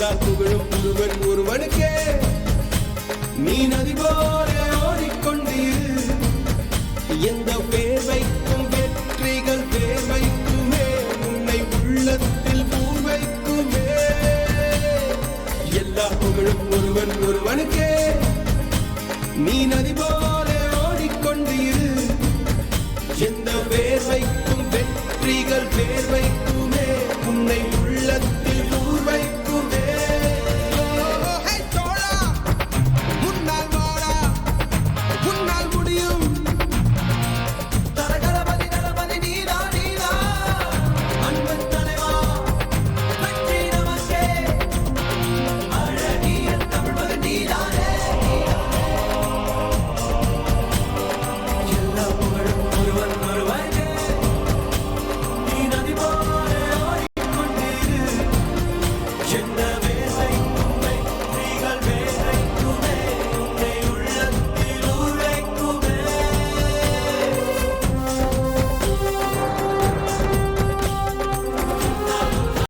எல்லா புகழும் ஒருவன் ஒருவனுக்கே. நீ நதி போல ஓடிக்கொண்டீர். எந்த பேர் வைக்கும் வெற்றிகள் பேர் வைக்குமே, உன்னை உள்ளத்தில் பூர் வைக்குமே. எல்லா புகழும் ஒருவன் ஒருவனுக்கே. நீ நதி போல ஓடிக்கொண்டீர். எந்த பேர் வைக்கும் வெற்றிகள் பேர் வைக்கும்